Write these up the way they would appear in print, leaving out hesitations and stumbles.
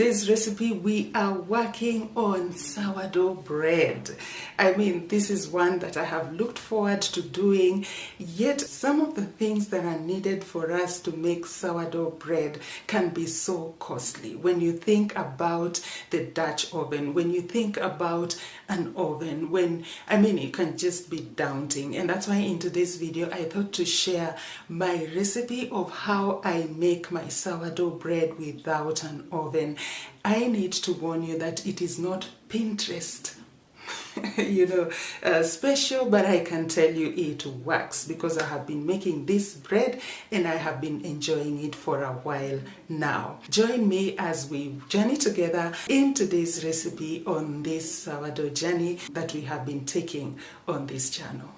today's recipe, we are working on sourdough bread. I mean, this is one that I have looked forward to doing, yet some of the things that are needed for us to make sourdough bread can be so costly. When you think about the Dutch oven, when you think about an oven, it can just be daunting. And that's why in today's video, I thought to share my recipe of how I make my sourdough bread without an oven. I need to warn you that it is not Pinterest special, but I can tell you it works because I have been making this bread and I have been enjoying it for a while now. Join me as we journey together in today's recipe on this sourdough journey that we have been taking on this channel.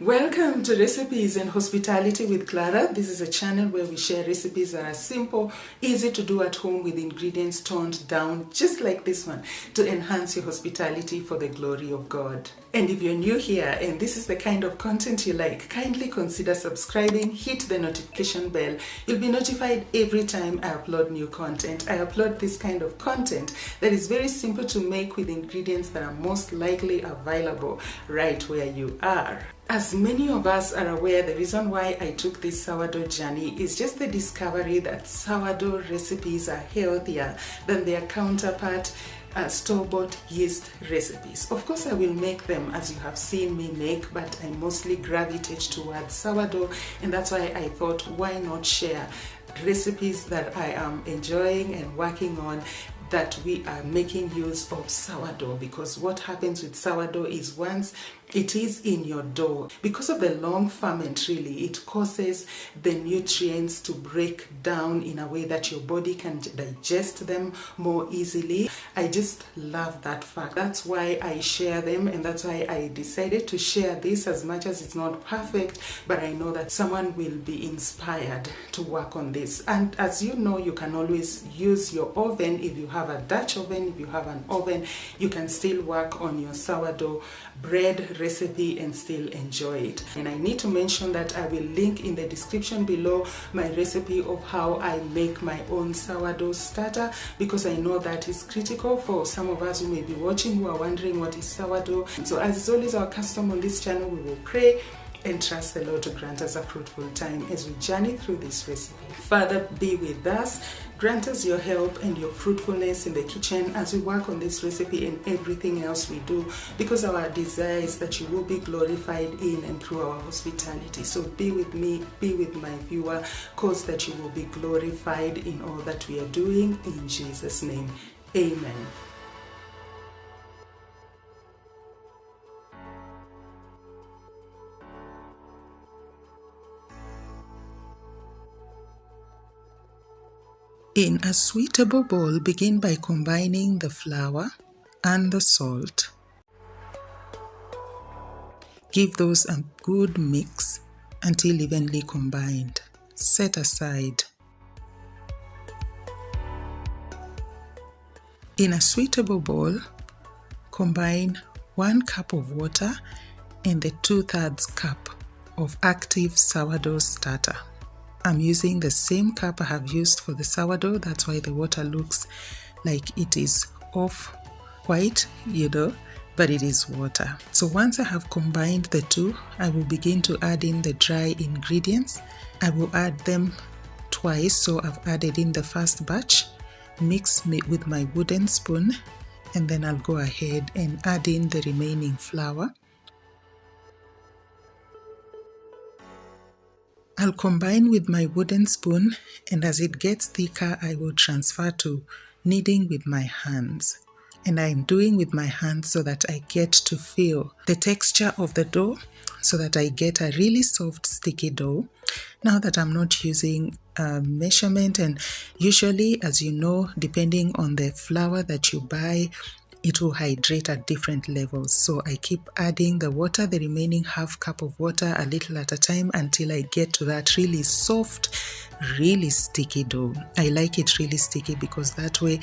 Welcome to Recipes and Hospitality with Clara. This is a channel where we share recipes that are simple, easy to do at home with ingredients toned down, just like this one, to enhance your hospitality for the glory of God. And if you're new here and this is the kind of content you like, kindly consider subscribing, hit the notification bell. You'll be notified every time I upload new content. I upload this kind of content that is very simple to make with ingredients that are most likely available right where you are. As many of us are aware, the reason why I took this sourdough journey is just the discovery that sourdough recipes are healthier than their counterpart store-bought yeast recipes. Of course, I will make them as you have seen me make, but I mostly gravitate towards sourdough, and that's why I thought, why not share recipes that I am enjoying and working on that we are making use of sourdough. Because what happens with sourdough is once it is in your dough, because of the long ferment, really, it causes the nutrients to break down in a way that your body can digest them more easily. I just love that fact. That's why I share them, and that's why I decided to share this, as much as it's not perfect, but I know that someone will be inspired to work on this. And as you know, you can always use your oven. If you have a Dutch oven, if you have an oven, you can still work on your sourdough bread recipe and still enjoy it. And I need to mention that I will link in the description below my recipe of how I make my own sourdough starter, because I know that is critical for some of us who may be watching who are wondering what is sourdough. So as is always our custom on this channel, we will pray and trust the Lord to grant us a fruitful time as we journey through this recipe. Father, be with us. Grant us your help and your fruitfulness in the kitchen as we work on this recipe and everything else we do, because our desire is that you will be glorified in and through our hospitality. So be with me, be with my viewer, cause that you will be glorified in all that we are doing. In Jesus' name, amen. In a suitable bowl, begin by combining the flour and the salt. Give those a good mix until evenly combined. Set aside. In a suitable bowl, combine 1 cup of water and the 2/3 cup of active sourdough starter. I'm using the same cup I have used for the sourdough. That's why the water looks like it is off white, but it is water. So once I have combined the two, I will begin to add in the dry ingredients. I will add them twice. So I've added in the first batch, mix with my wooden spoon, and then I'll go ahead and add in the remaining flour. I'll combine with my wooden spoon, and as it gets thicker, I will transfer to kneading with my hands. And I'm doing with my hands so that I get to feel the texture of the dough, so that I get a really soft, sticky dough. Now that I'm not using measurement, and usually, as you know, depending on the flour that you buy, it will hydrate at different levels. So I keep adding the water, the remaining ½ cup of water, a little at a time, until I get to that really soft, really sticky dough. I like it really sticky because that way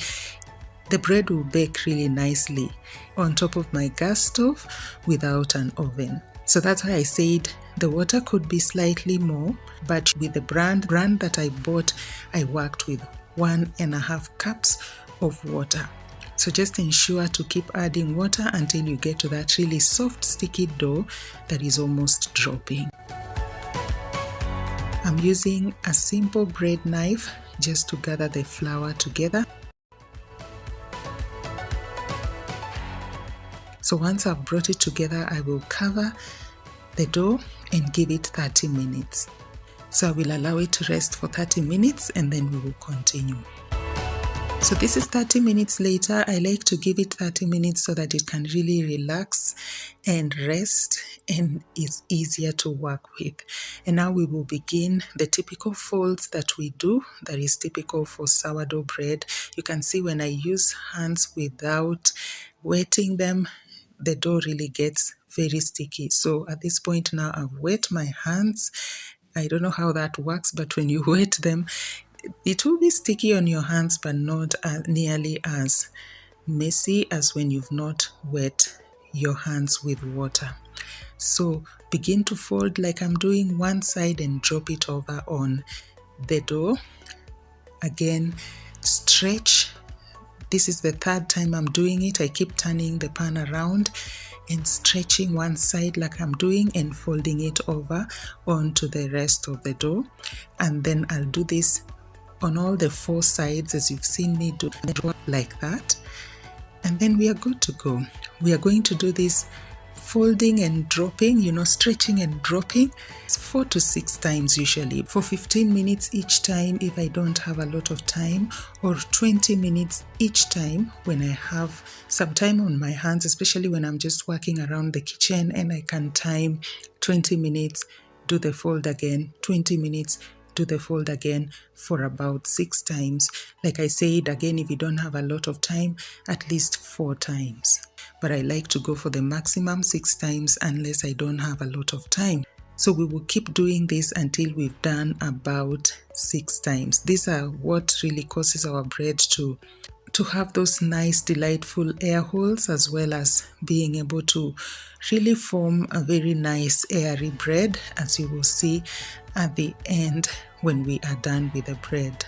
the bread will bake really nicely on top of my gas stove without an oven. So that's why I said the water could be slightly more, but with the brand that I bought, I worked with 1.5 cups of water. So just ensure to keep adding water until you get to that really soft sticky dough that is almost dropping. I'm using a simple bread knife just to gather the flour together. So once I've brought it together, I will cover the dough and give it 30 minutes. So I will allow it to rest for 30 minutes and then we will continue. So this is 30 minutes later. I like to give it 30 minutes so that it can really relax and rest and is easier to work with. And now we will begin the typical folds that we do, that is typical for sourdough bread. You can see when I use hands without wetting them, the dough really gets very sticky. So at this point now I've wet my hands. I don't know how that works, but when you wet them, it will be sticky on your hands, but not nearly as messy as when you've not wet your hands with water. So begin to fold like I'm doing one side and drop it over on the dough. Again, stretch. This is the third time I'm doing it. I keep turning the pan around and stretching one side like I'm doing and folding it over onto the rest of the dough. And then I'll do this on all the 4 sides as you've seen me do, like that. And then we are good to go. We are going to do this folding and dropping, stretching and dropping 4 to 6 times usually, for 15 minutes each time if I don't have a lot of time, or 20 minutes each time when I have some time on my hands, especially when I'm just working around the kitchen and I can time 20 minutes, do the fold again, 20 minutes, do the fold again for about 6 times. Like I said, again, if you don't have a lot of time, at least 4 times. But I like to go for the maximum 6 times unless I don't have a lot of time. So we will keep doing this until we've done about 6 times. These are what really causes our bread to have those nice, delightful air holes, as well as being able to really form a very nice airy bread, as you will see at the end when we are done with the bread.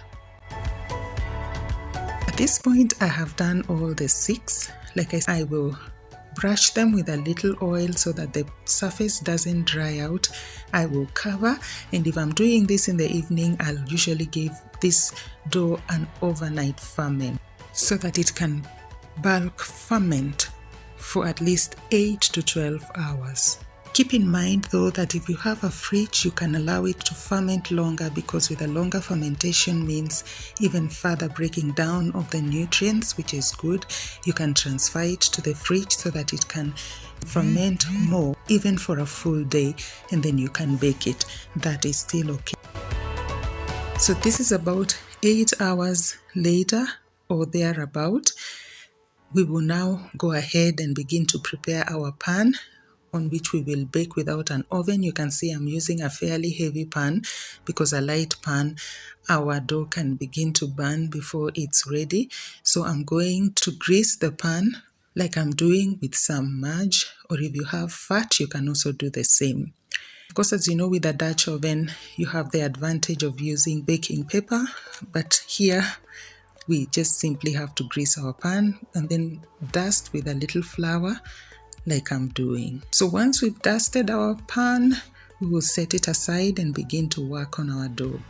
At this point, I have done all the 6. Like I said, I will brush them with a little oil so that the surface doesn't dry out. I will cover, and if I'm doing this in the evening, I'll usually give this dough an overnight ferment so that it can bulk ferment for at least 8 to 12 hours. Keep in mind though that if you have a fridge, you can allow it to ferment longer, because with a longer fermentation means even further breaking down of the nutrients, which is good. You can transfer it to the fridge so that it can ferment more, even for a full day, and then you can bake it. That is still okay. So this is about 8 hours later or thereabout. We will now go ahead and begin to prepare our pan on which we will bake without an oven. You can see I'm using a fairly heavy pan, because a light pan, our dough can begin to burn before it's ready. So I'm going to grease the pan like I'm doing with some margarine, or if you have fat, you can also do the same. Of course, as you know, with a Dutch oven, you have the advantage of using baking paper, but here we just simply have to grease our pan and then dust with a little flour like I'm doing. So once we've dusted our pan, we will set it aside and begin to work on our dough.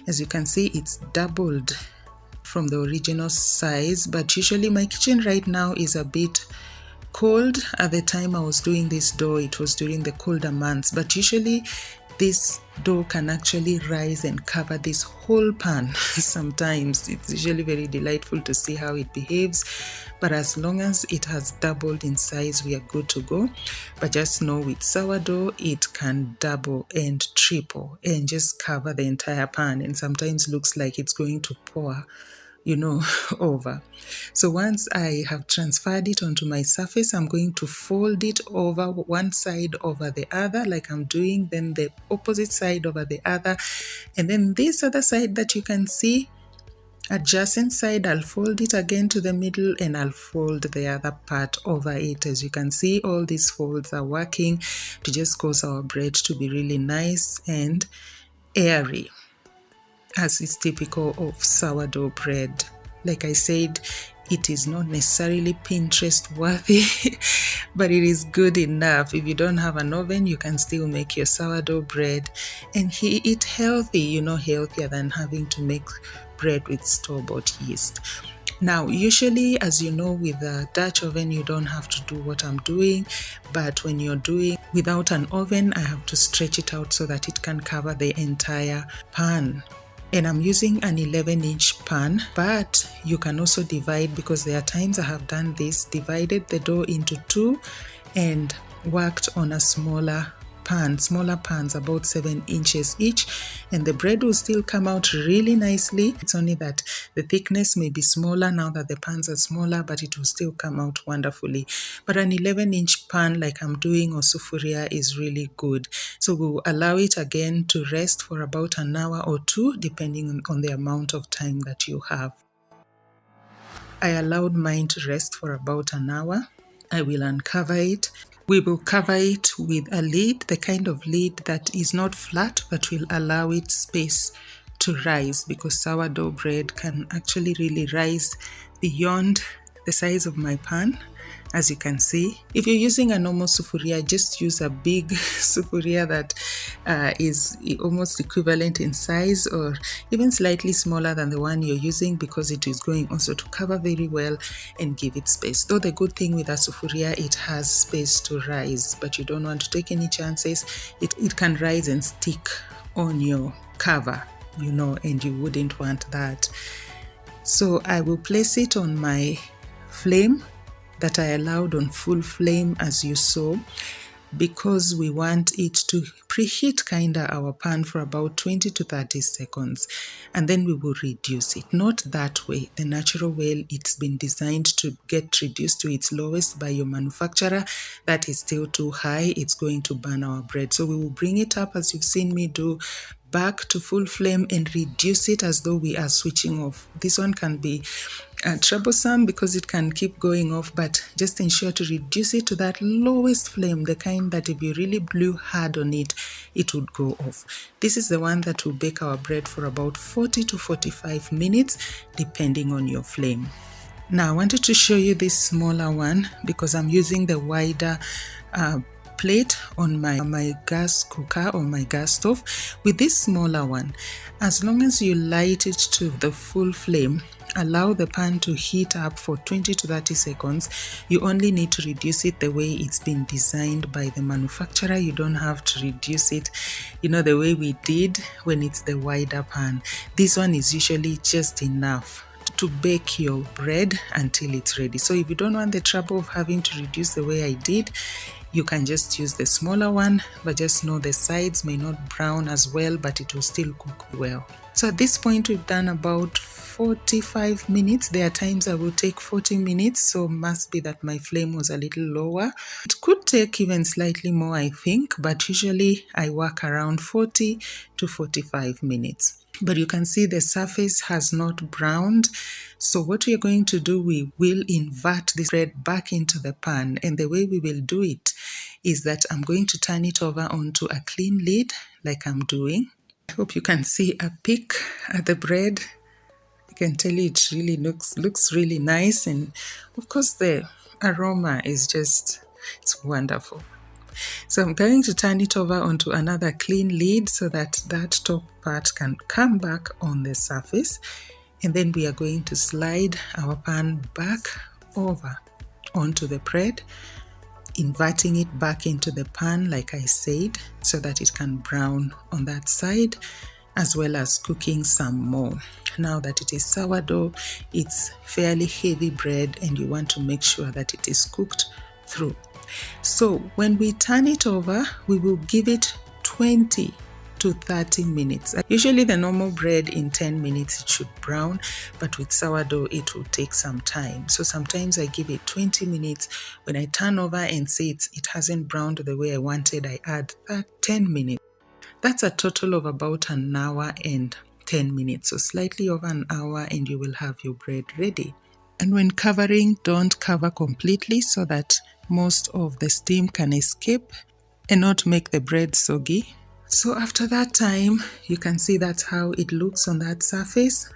As you can see, it's doubled from the original size, but usually my kitchen right now is a bit cold. At the time I was doing this dough, it was during the colder months, but usually this dough can actually rise and cover this whole pan. Sometimes it's usually very delightful to see how it behaves, but as long as it has doubled in size, we are good to go. But just know with sourdough, it can double and triple and just cover the entire pan, and sometimes looks like it's going to pour over. So once I have transferred it onto my surface, I'm going to fold it over one side over the other like I'm doing, then the opposite side over the other, and then this other side that you can see, adjacent side, I'll fold it again to the middle and I'll fold the other part over it. As you can see, all these folds are working to just cause our bread to be really nice and airy, as is typical of sourdough bread. Like I said, it is not necessarily Pinterest worthy, but it is good enough. If you don't have an oven, you can still make your sourdough bread and eat healthy, healthier than having to make bread with store-bought yeast. Now, usually, as you know, with a Dutch oven, you don't have to do what I'm doing, but when you're doing without an oven, I have to stretch it out so that it can cover the entire pan. And I'm using an 11-inch pan, but you can also divide, because there are times I have done this, divided the dough into two and worked on a smaller pans about 7 inches each, and the bread will still come out really nicely. It's only that the thickness may be smaller now that the pans are smaller, but it will still come out wonderfully. But an 11-inch pan like I'm doing or sufuria is really good. So we'll allow it again to rest for about an hour or two, depending on the amount of time that you have. I allowed mine to rest for about an hour. I will uncover it. We will cover it with a lid, the kind of lid that is not flat but will allow it space to rise, because sourdough bread can actually really rise beyond the size of my pan, as you can see. If you're using a normal sufuria, just use a big sufuria that is almost equivalent in size or even slightly smaller than the one you're using, because it is going also to cover very well and give it space. Though the good thing with a sufuria, it has space to rise, but you don't want to take any chances. It can rise and stick on your cover, and you wouldn't want that. So I will place it on my flame that I allowed on full flame, as you saw, because we want it to preheat our pan for about 20 to 30 seconds, and then we will reduce it. Not that way, the natural way it's been designed to get reduced to its lowest by your manufacturer. That is still too high, it's going to burn our bread. So we will bring it up, as you've seen me do, back to full flame and reduce it as though we are switching off. This one can be troublesome because it can keep going off, but just ensure to reduce it to that lowest flame, the kind that if you really blew hard on it, it would go off. This is the one that will bake our bread for about 40 to 45 minutes, depending on your flame. Now I wanted to show you this smaller one because I'm using the wider plate on my gas cooker or my gas stove. With this smaller one, as long as you light it to the full flame, allow the pan to heat up for 20 to 30 seconds. You only need to reduce it the way it's been designed by the manufacturer. You don't have to reduce it, the way we did when it's the wider pan. This one is usually just enough to bake your bread until it's ready. So if you don't want the trouble of having to reduce the way I did, you can just use the smaller one, but just know the sides may not brown as well, but it will still cook well. So at this point, we've done about 45 minutes. There are times I will take 40 minutes, so must be that my flame was a little lower. It could take even slightly more, I think, but usually I work around 40 to 45 minutes. But you can see the surface has not browned. So what we are going to do, we will invert this bread back into the pan. And the way we will do it is that I'm going to turn it over onto a clean lid like I'm doing. I hope you can see a peek at the bread. I can tell you it really looks really nice. And of course the aroma is it's wonderful. So I'm going to turn it over onto another clean lid so that top part can come back on the surface. And then we are going to slide our pan back over onto the bread, inverting it back into the pan like I said, so that it can brown on that side, as well as cooking some more. Now that it is sourdough, it's fairly heavy bread and you want to make sure that it is cooked through. So when we turn it over, we will give it 20 to 30 minutes. Usually the normal bread in 10 minutes it should brown, but with sourdough it will take some time. So sometimes I give it 20 minutes. When I turn over and say it hasn't browned the way I wanted, I add 10 minutes. That's a total of about an hour and 10 minutes, so slightly over an hour, and you will have your bread ready. And when covering, don't cover completely so that most of the steam can escape and not make the bread soggy. So after that time, you can see that's how it looks on that surface,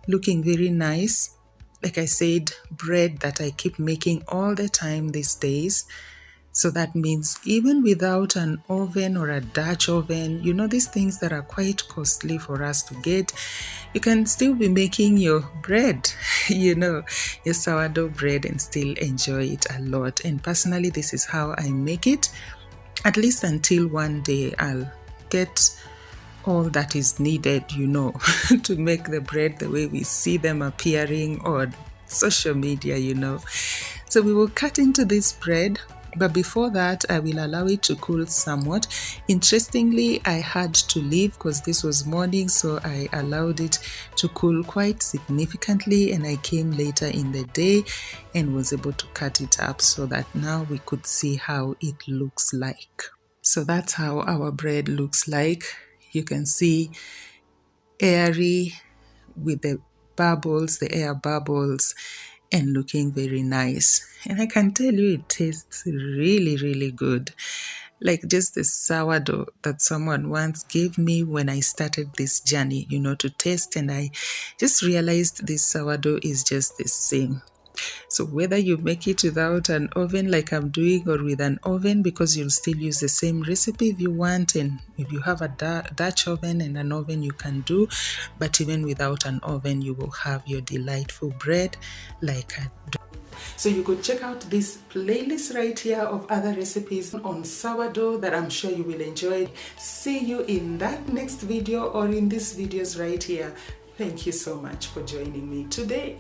looking very nice. Like I said, bread that I keep making all the time these days. So that means even without an oven or a Dutch oven, these things that are quite costly for us to get, you can still be making your bread, your sourdough bread, and still enjoy it a lot. And personally, this is how I make it, at least until one day I'll get all that is needed, to make the bread the way we see them appearing on social media. So we will cut into this bread. But before that, I will allow it to cool somewhat. Interestingly, I had to leave because this was morning, so I allowed it to cool quite significantly, and I came later in the day and was able to cut it up so that now we could see how it looks like. So that's how our bread looks like. You can see airy with the bubbles, the air bubbles, and looking very nice. And I can tell you it tastes really, really good. Like just the sourdough that someone once gave me when I started this journey, to taste, and I just realized this sourdough is just the same. So whether you make it without an oven like I'm doing, or with an oven, because you'll still use the same recipe if you want, and if you have a Dutch oven and an oven you can do, but even without an oven you will have your delightful bread like I do. So you could check out this playlist right here of other recipes on sourdough that I'm sure you will enjoy. See you in that next video or in these videos right here. Thank you so much for joining me today.